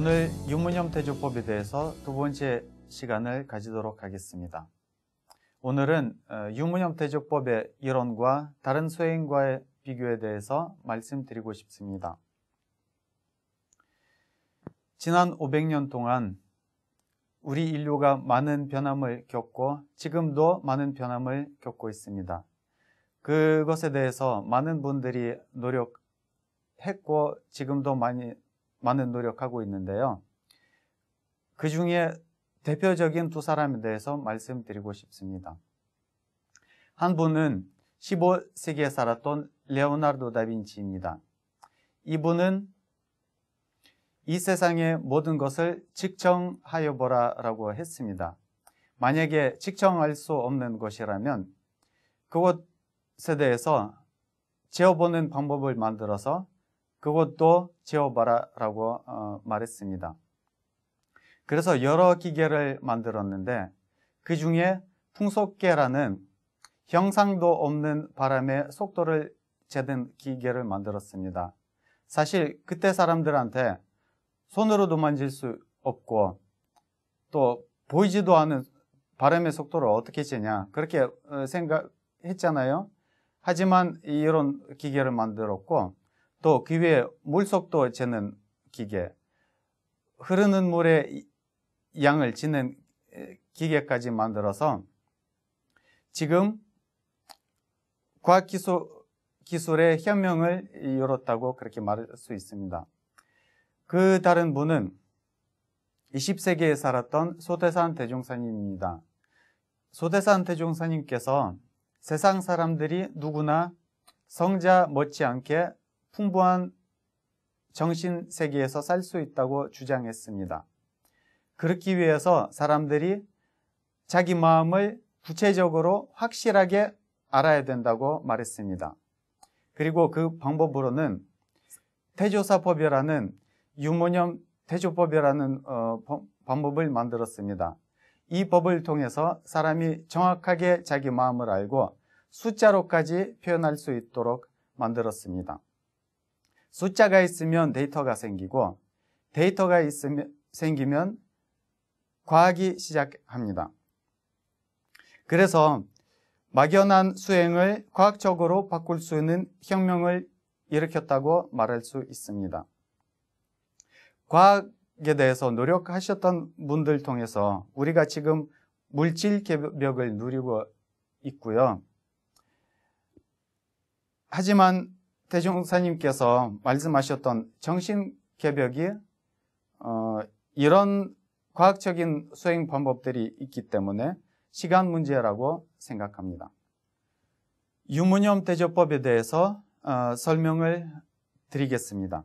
오늘 유무념 대조법에 대해서 두 번째 시간을 가지도록 하겠습니다. 오늘은 유무념 대조법의 이론과 다른 수행과의 비교에 대해서 말씀드리고 싶습니다. 지난 500년 동안 우리 인류가 많은 변함을 겪고 지금도 많은 변함을 겪고 있습니다. 그것에 대해서 많은 분들이 노력했고 지금도 많은 노력하고 있는데요. 그 중에 대표적인 두 사람에 대해서 말씀드리고 싶습니다. 한 분은 15세기에 살았던 레오나르도 다빈치입니다. 이분은 이 세상의 모든 것을 측정하여 보라라고 했습니다. 만약에 측정할 수 없는 것이라면 그것에 대해서 재어보는 방법을 만들어서 그것도 재어봐라라고 말했습니다. 그래서 여러 기계를 만들었는데 그 중에 풍속계라는 형상도 없는 바람의 속도를 재는 기계를 만들었습니다. 사실 그때 사람들한테 손으로도 만질 수 없고 또 보이지도 않은 바람의 속도를 어떻게 재냐 그렇게 생각했잖아요. 하지만 이런 기계를 만들었고 또 그 위에 물속도 재는 기계, 흐르는 물의 양을 재는 기계까지 만들어서 지금 과학기술의 혁명을 이뤘다고 그렇게 말할 수 있습니다. 그 다른 분은 20세기에 살았던 소대산 대종사님입니다. 소대산 대종사님께서 세상 사람들이 누구나 성자 못지않게 풍부한 정신세계에서 살 수 있다고 주장했습니다. 그렇기 위해서 사람들이 자기 마음을 구체적으로 확실하게 알아야 된다고 말했습니다. 그리고 그 방법으로는 태조사법이라는 유무념 대조법이라는 방법을 만들었습니다. 이 법을 통해서 사람이 정확하게 자기 마음을 알고 숫자로까지 표현할 수 있도록 만들었습니다. 숫자가 있으면 데이터가 생기고 데이터가 생기면 과학이 시작합니다. 그래서 막연한 수행을 과학적으로 바꿀 수 있는 혁명을 일으켰다고 말할 수 있습니다. 과학에 대해서 노력하셨던 분들 통해서 우리가 지금 물질 개벽을 누리고 있고요. 하지만 대종사님께서 말씀하셨던 정신 개벽이 이런 과학적인 수행 방법들이 있기 때문에 시간 문제라고 생각합니다. 유무념 대조법에 대해서 설명을 드리겠습니다.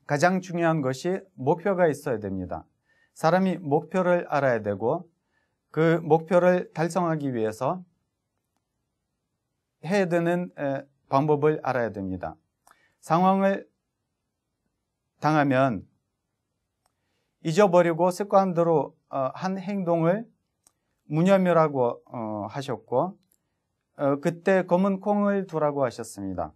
가장 중요한 것이 목표가 있어야 됩니다. 사람이 목표를 알아야 되고 그 목표를 달성하기 위해서 해야 되는 방법을 알아야 됩니다. 상황을 당하면 잊어버리고 습관대로 한 행동을 무념이라고 하셨고 그때 검은 콩을 두라고 하셨습니다.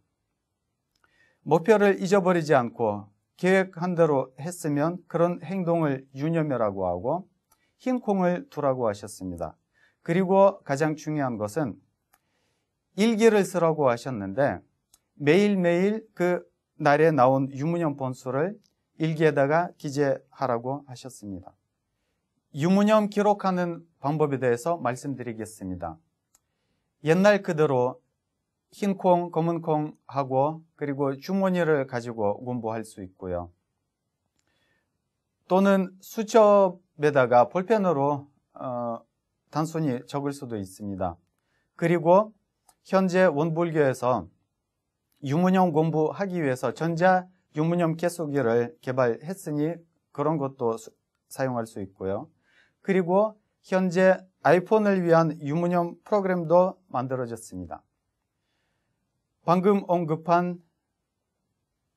목표를 잊어버리지 않고 계획한 대로 했으면 그런 행동을 유념이라고 하고 흰 콩을 두라고 하셨습니다. 그리고 가장 중요한 것은 일기를 쓰라고 하셨는데 매일매일 그 날에 나온 유무념 본수를 일기에다가 기재하라고 하셨습니다. 유무념 기록하는 방법에 대해서 말씀드리겠습니다. 옛날 그대로 흰 콩, 검은 콩 하고 그리고 주머니를 가지고 공부할 수 있고요. 또는 수첩에다가 볼펜으로 단순히 적을 수도 있습니다. 그리고 현재 원불교에서 유무념 공부하기 위해서 전자 유무념 계수기를 개발했으니 그런 것도 사용할 수 있고요. 그리고 현재 아이폰을 위한 유무념 프로그램도 만들어졌습니다. 방금 언급한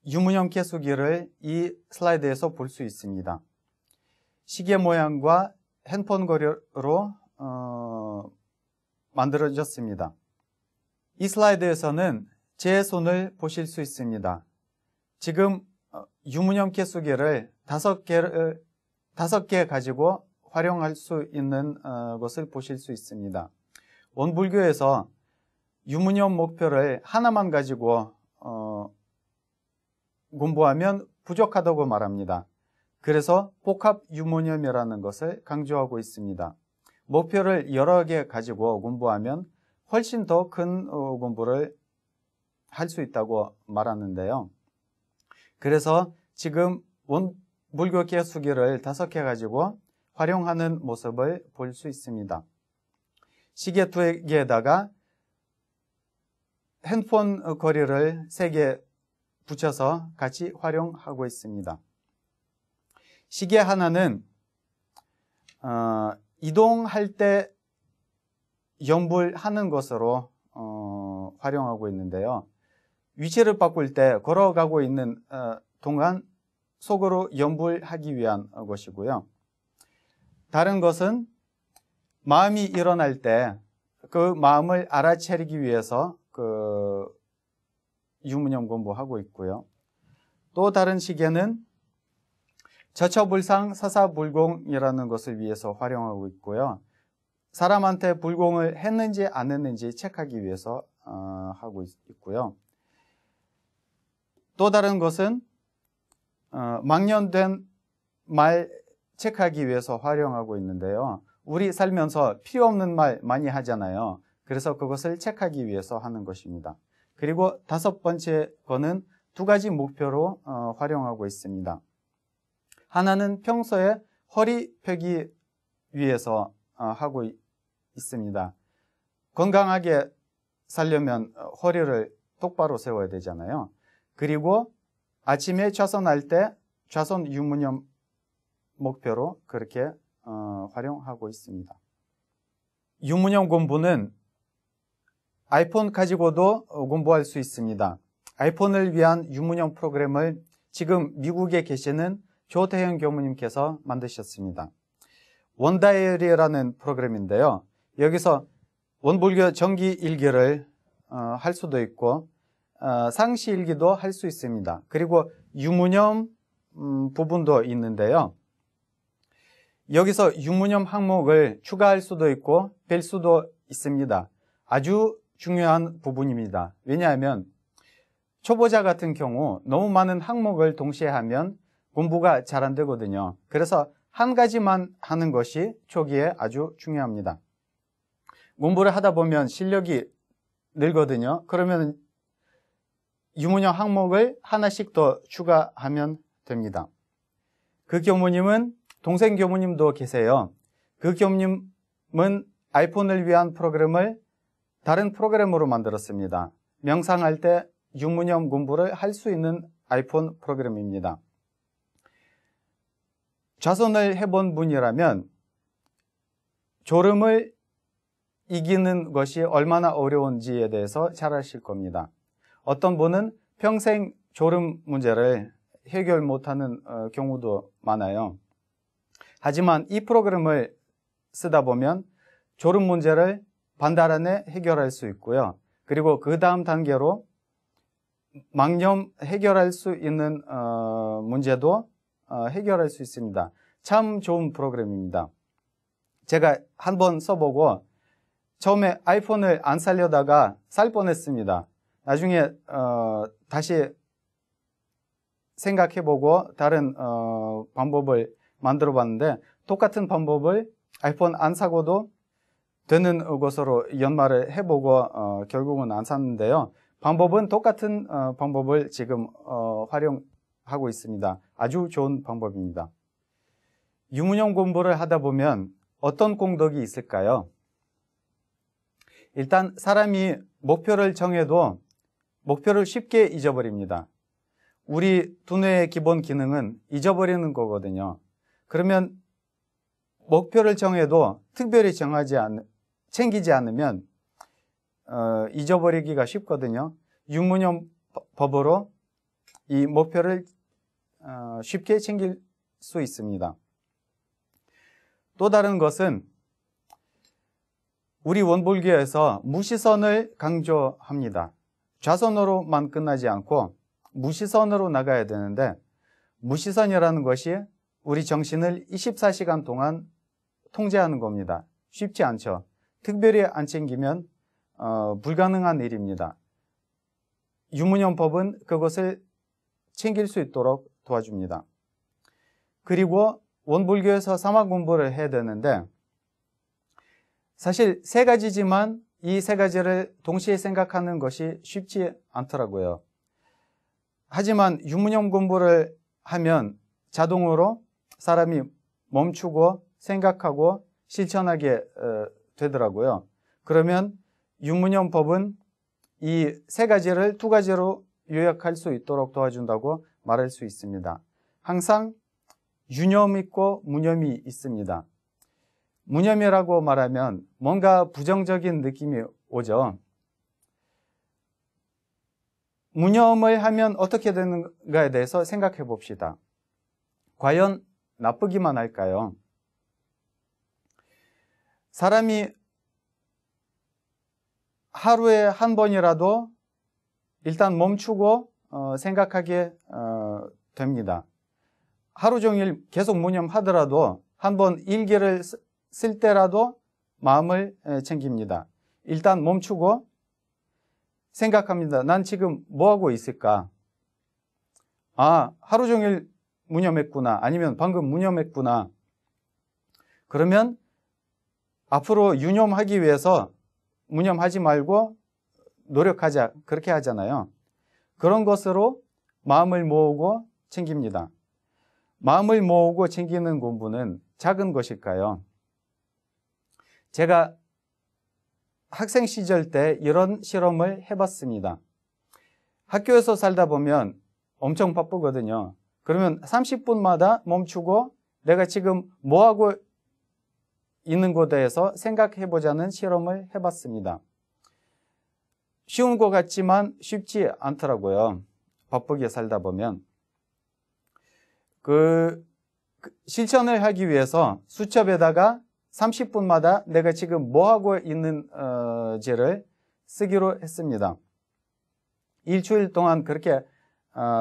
유무념 계수기를 이 슬라이드에서 볼 수 있습니다. 시계 모양과 핸폰 거리로 만들어졌습니다. 이 슬라이드에서는 제 손을 보실 수 있습니다. 지금 유무념 계수기를 다섯 개 가지고 활용할 수 있는 것을 보실 수 있습니다. 원불교에서 유무념 목표를 하나만 가지고 공부하면 부족하다고 말합니다. 그래서 복합 유무념이라는 것을 강조하고 있습니다. 목표를 여러 개 가지고 공부하면 훨씬 더 큰 공부를 할 수 있다고 말하는데요. 그래서 지금 원불교 개수기를 5개 가지고 활용하는 모습을 볼 수 있습니다. 시계 2개에다가 핸드폰 거리를 3개 붙여서 같이 활용하고 있습니다. 시계 하나는 이동할 때 연불하는 것으로 활용하고 있는데요. 위치를 바꿀 때 걸어가고 있는 동안 속으로 연불하기 위한 것이고요. 다른 것은 마음이 일어날 때 그 마음을 알아차리기 위해서 유무념 공부하고 있고요. 또 다른 시계는 저처불상 사사불공이라는 것을 위해서 활용하고 있고요. 사람한테 불공을 했는지 안 했는지 체크하기 위해서 하고 있고요. 또 다른 것은 망년된 말 체크하기 위해서 활용하고 있는데요. 우리 살면서 필요 없는 말 많이 하잖아요. 그래서 그것을 체크하기 위해서 하는 것입니다. 그리고 5번째 거는 2가지 목표로 활용하고 있습니다. 하나는 평소에 허리 펴기 위해서 하고 있습니다. 건강하게 살려면 허리를 똑바로 세워야 되잖아요. 그리고 아침에 좌선할 때 좌선 유무념 목표로 그렇게 활용하고 있습니다. 유무념 공부는 아이폰 가지고도 공부할 수 있습니다. 아이폰을 위한 유무념 프로그램을 지금 미국에 계시는 조태현 교무님께서 만드셨습니다. 원다이어리라는 프로그램인데요. 여기서 원불교 정기 일기를 할 수도 있고 상시 일기도 할 수 있습니다. 그리고 유무념 부분도 있는데요. 여기서 유무념 항목을 추가할 수도 있고 뺄 수도 있습니다. 아주 중요한 부분입니다. 왜냐하면 초보자 같은 경우 너무 많은 항목을 동시에 하면 공부가 잘 안 되거든요. 그래서 한 가지만 하는 것이 초기에 아주 중요합니다. 공부를 하다 보면 실력이 늘거든요. 그러면 유무념 항목을 하나씩 더 추가하면 됩니다. 그 교무님은 동생 교무님도 계세요. 그 교무님은 아이폰을 위한 프로그램을 다른 프로그램으로 만들었습니다. 명상할 때 유무념 공부를 할 수 있는 아이폰 프로그램입니다. 좌선을 해본 분이라면 졸음을 이기는 것이 얼마나 어려운지에 대해서 잘 아실 겁니다. 어떤 분은 평생 졸음 문제를 해결 못하는 경우도 많아요. 하지만 이 프로그램을 쓰다 보면 졸음 문제를 반달 안에 해결할 수 있고요. 그리고 그 다음 단계로 망념 해결할 수 있는 문제도 해결할 수 있습니다. 참 좋은 프로그램입니다. 제가 한번 써보고 처음에 아이폰을 안 살려다가 살 뻔했습니다. 나중에 다시 생각해보고 다른 방법을 만들어 봤는데 똑같은 방법을 아이폰 안 사고도 되는 것으로 연말을 해보고 결국은 안 샀는데요. 방법은 똑같은 방법을 지금 활용하고 있습니다. 아주 좋은 방법입니다. 유무념 공부를 하다 보면 어떤 공덕이 있을까요? 일단 사람이 목표를 정해도 목표를 쉽게 잊어버립니다. 우리 두뇌의 기본 기능은 잊어버리는 거거든요. 그러면 목표를 정해도 특별히 챙기지 않으면 잊어버리기가 쉽거든요. 유무념 법으로 이 목표를 쉽게 챙길 수 있습니다. 또 다른 것은 우리 원불교에서 무시선을 강조합니다. 좌선으로만 끝나지 않고 무시선으로 나가야 되는데 무시선이라는 것이 우리 정신을 24시간 동안 통제하는 겁니다. 쉽지 않죠. 특별히 안 챙기면 불가능한 일입니다. 유문연법은 그것을 챙길 수 있도록 도와줍니다. 그리고 원불교에서 사마 공부를 해야 되는데 사실 세 가지지만 이 세 가지를 동시에 생각하는 것이 쉽지 않더라고요. 하지만 유문연 공부를 하면 자동으로 사람이 멈추고 생각하고 실천하게 되더라고요. 그러면 유문연법은 이 세 가지를 두 가지로 요약할 수 있도록 도와준다고 말할 수 있습니다. 항상 유념 있고 무념이 있습니다. 무념이라고 말하면 뭔가 부정적인 느낌이 오죠. 무념을 하면 어떻게 되는가에 대해서 생각해 봅시다. 과연 나쁘기만 할까요? 사람이 하루에 한 번이라도 일단 멈추고 생각하게 됩니다. 하루 종일 계속 무념하더라도 한번 일기를 쓸 때라도 마음을 챙깁니다. 일단 멈추고 생각합니다. 난 지금 뭐하고 있을까? 아, 하루 종일 무념했구나. 아니면 방금 무념했구나. 그러면 앞으로 유념하기 위해서 무념하지 말고 노력하자. 그렇게 하잖아요. 그런 것으로 마음을 모으고 챙깁니다. 마음을 모으고 챙기는 공부는 작은 것일까요? 제가 학생 시절 때 이런 실험을 해봤습니다. 학교에서 살다 보면 엄청 바쁘거든요. 그러면 30분마다 멈추고 내가 지금 뭐하고 있는 것에 대해서 생각해보자는 실험을 해봤습니다. 쉬운 것 같지만 쉽지 않더라고요. 바쁘게 살다 보면. 실천을 하기 위해서 수첩에다가 30분마다 내가 지금 뭐하고 있는지를 쓰기로 했습니다. 일주일 동안 그렇게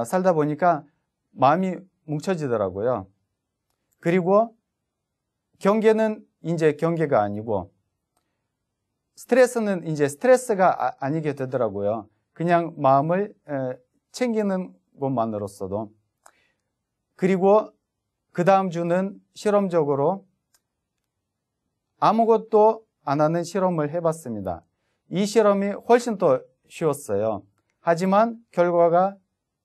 살다 보니까 마음이 뭉쳐지더라고요. 그리고 경계는 이제 경계가 아니고 스트레스는 이제 스트레스가 아니게 되더라고요. 그냥 마음을 챙기는 것만으로서도. 그리고 그 다음 주는 실험적으로 아무것도 안 하는 실험을 해봤습니다. 이 실험이 훨씬 더 쉬웠어요. 하지만 결과가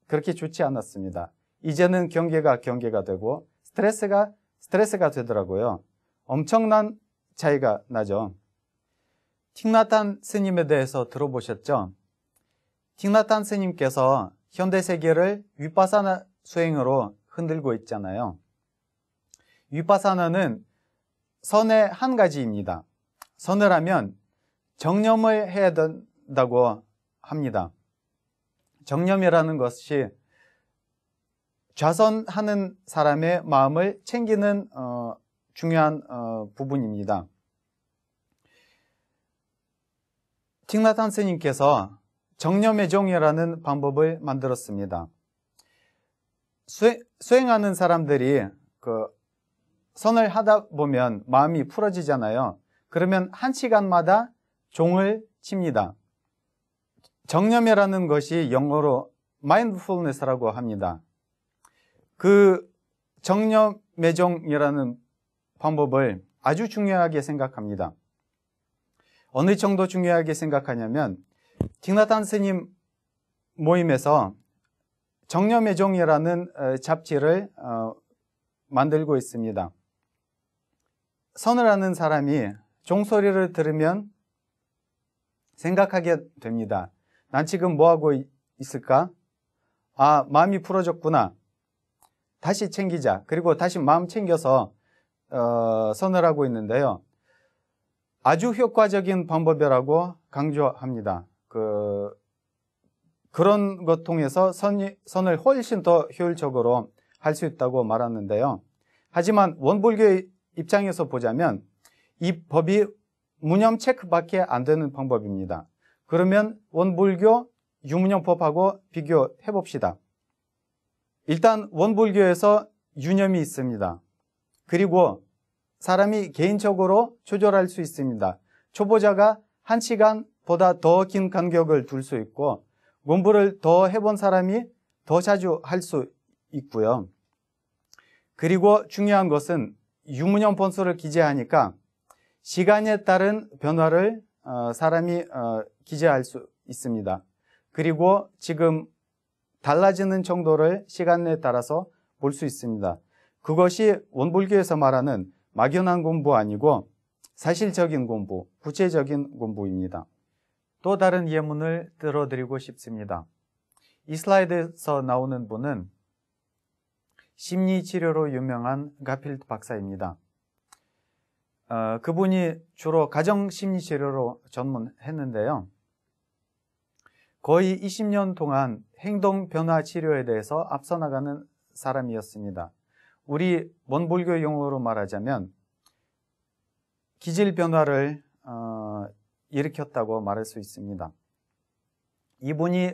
그렇게 좋지 않았습니다. 이제는 경계가 되고 스트레스가 되더라고요. 엄청난 차이가 나죠. 틱나탄 스님에 대해서 들어보셨죠? 틱나탄 스님께서 현대 세계를 위파사나 수행으로 흔들고 있잖아요. 위파사나는 선의 한 가지입니다. 선을 하면 정념을 해야 된다고 합니다. 정념이라는 것이 좌선하는 사람의 마음을 챙기는 중요한 부분입니다. 틱나탄 스님께서 정념의 종이라는 방법을 만들었습니다. 수행하는 사람들이 선을 하다 보면 마음이 풀어지잖아요. 그러면 1시간마다 종을 칩니다. 정념이라는 것이 영어로 mindfulness라고 합니다. 그 정념의 종이라는 방법을 아주 중요하게 생각합니다. 어느 정도 중요하게 생각하냐면 틱나탄 스님 모임에서 정념의 종이라는 잡지를 만들고 있습니다. 선을 하는 사람이 종소리를 들으면 생각하게 됩니다. 난 지금 뭐하고 있을까? 아, 마음이 풀어졌구나. 다시 챙기자. 그리고 다시 마음 챙겨서 선을 하고 있는데요. 아주 효과적인 방법이라고 강조합니다. 그런 것 통해서 선을 훨씬 더 효율적으로 할 수 있다고 말하는데요. 하지만 원불교의 입장에서 보자면 이 법이 무념 체크밖에 안 되는 방법입니다. 그러면 원불교 유무념법하고 비교해 봅시다. 일단 원불교에서 유념이 있습니다. 그리고 사람이 개인적으로 조절할 수 있습니다. 초보자가 1시간보다 더 긴 간격을 둘 수 있고 공부를 더 해본 사람이 더 자주 할 수 있고요. 그리고 중요한 것은 유무념 번수를 기재하니까 시간에 따른 변화를 사람이 기재할 수 있습니다. 그리고 지금 달라지는 정도를 시간에 따라서 볼 수 있습니다. 그것이 원불교에서 말하는 막연한 공부 아니고 사실적인 공부, 구체적인 공부입니다. 또 다른 예문을 들어드리고 싶습니다. 이 슬라이드에서 나오는 분은 심리치료로 유명한 가필드 박사입니다. 그분이 주로 가정심리치료로 전문했는데요. 거의 20년 동안 행동변화 치료에 대해서 앞서 나가는 사람이었습니다. 우리 원불교 용어로 말하자면 기질변화를 일으켰다고 말할 수 있습니다. 이분이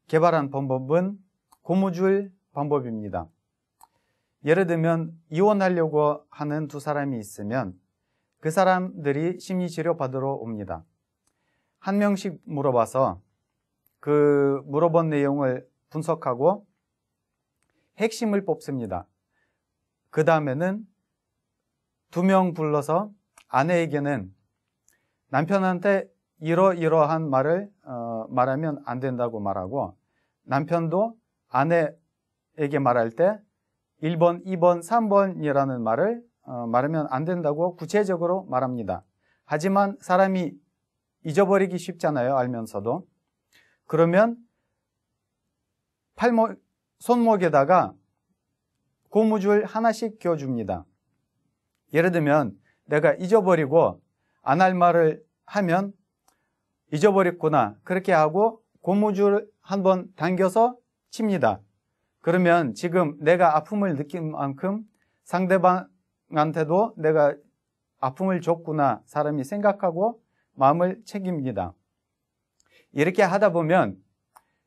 개발한 방법은 고무줄 방법입니다. 예를 들면 이혼하려고 하는 두 사람이 있으면 그 사람들이 심리치료 받으러 옵니다. 한 명씩 물어봐서 그 물어본 내용을 분석하고 핵심을 뽑습니다. 그 다음에는 2명 불러서 아내에게는 남편한테 이러이러한 말을 말하면 안 된다고 말하고 남편도 아내에게 말할 때 1번, 2번, 3번이라는 말을 말하면 안 된다고 구체적으로 말합니다. 하지만 사람이 잊어버리기 쉽잖아요, 알면서도. 그러면 손목에다가 고무줄 하나씩 껴줍니다. 예를 들면 내가 잊어버리고 안 할 말을 하면 잊어버렸구나 그렇게 하고 고무줄 한번 당겨서 칩니다. 그러면 지금 내가 아픔을 느낀 만큼 상대방한테도 내가 아픔을 줬구나 사람이 생각하고 마음을 챙깁니다. 이렇게 하다 보면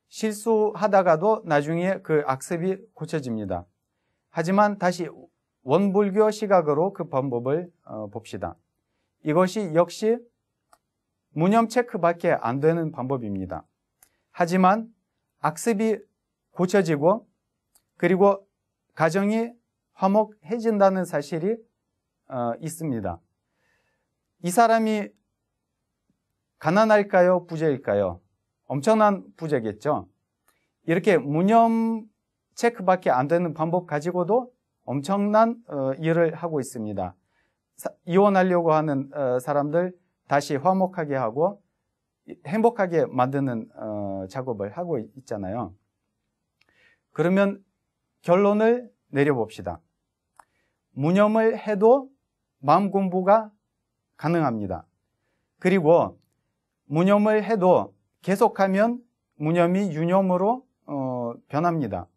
실수하다가도 나중에 그 악습이 고쳐집니다. 하지만 다시 원불교 시각으로 그 방법을 봅시다. 이것이 역시 무념 체크밖에 안 되는 방법입니다. 하지만 악습이 고쳐지고 그리고 가정이 화목해진다는 사실이 있습니다. 이 사람이 가난할까요? 부자일까요? 엄청난 부자겠죠. 이렇게 무념 체크밖에 안 되는 방법 가지고도 엄청난 일을 하고 있습니다. 이혼하려고 하는 사람들 다시 화목하게 하고 행복하게 만드는 작업을 하고 있잖아요. 그러면 결론을 내려봅시다. 무념을 해도 마음 공부가 가능합니다. 그리고 무념을 해도 계속하면 무념이 유념으로 변합니다.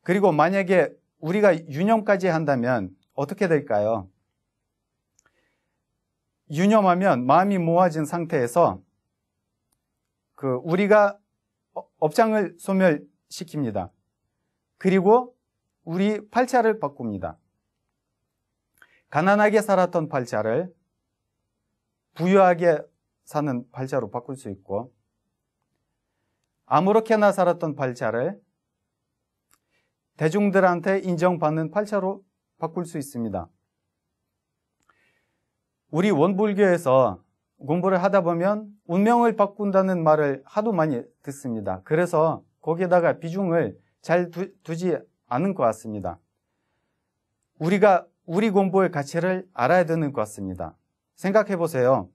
그리고 만약에 우리가 유념까지 한다면 어떻게 될까요? 유념하면 마음이 모아진 상태에서 우리가 업장을 소멸시킵니다. 그리고 우리 팔자를 바꿉니다. 가난하게 살았던 팔자를 부유하게 사는 팔자로 바꿀 수 있고 아무렇게나 살았던 팔자를 대중들한테 인정받는 팔자로 바꿀 수 있습니다. 우리 원불교에서 공부를 하다 보면 운명을 바꾼다는 말을 하도 많이 듣습니다. 그래서 거기에다가 비중을 잘 두지 않은 것 같습니다. 우리가 우리 공부의 가치를 알아야 되는 것 같습니다. 생각해 보세요.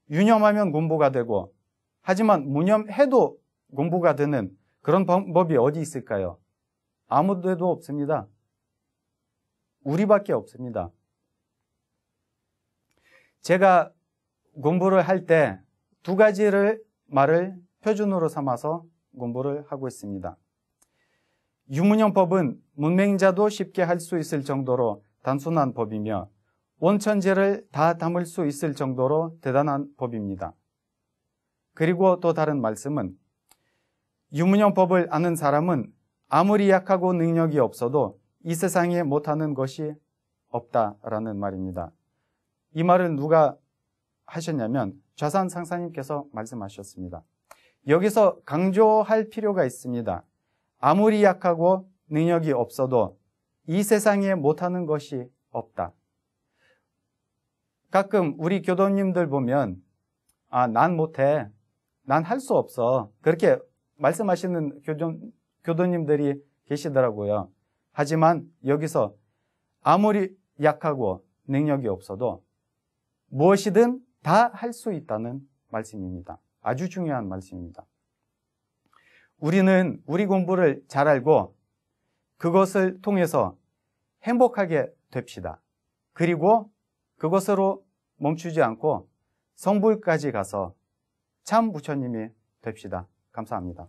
유념하면 공부가 되고 하지만 무념해도 공부가 되는 그런 방법이 어디 있을까요? 아무 데도 없습니다. 우리밖에 없습니다. 제가 공부를 할 때 2가지를 말을 표준으로 삼아서 공부를 하고 있습니다. 유무념법은 문맹자도 쉽게 할 수 있을 정도로 단순한 법이며 원천제를 다 담을 수 있을 정도로 대단한 법입니다. 그리고 또 다른 말씀은 유문용법을 아는 사람은 아무리 약하고 능력이 없어도 이 세상에 못하는 것이 없다라는 말입니다. 이 말을 누가 하셨냐면 좌산 상사님께서 말씀하셨습니다. 여기서 강조할 필요가 있습니다. 아무리 약하고 능력이 없어도 이 세상에 못하는 것이 없다. 가끔 우리 교도님들 보면 난 못해, 난 할 수 없어, 그렇게 말씀하시는 교도님들이 계시더라고요. 하지만 여기서 아무리 약하고 능력이 없어도 무엇이든 다 할 수 있다는 말씀입니다. 아주 중요한 말씀입니다. 우리는 우리 공부를 잘 알고 그것을 통해서 행복하게 됩시다. 그리고 그것으로 멈추지 않고 성불까지 가서 참 부처님이 됩시다. 감사합니다.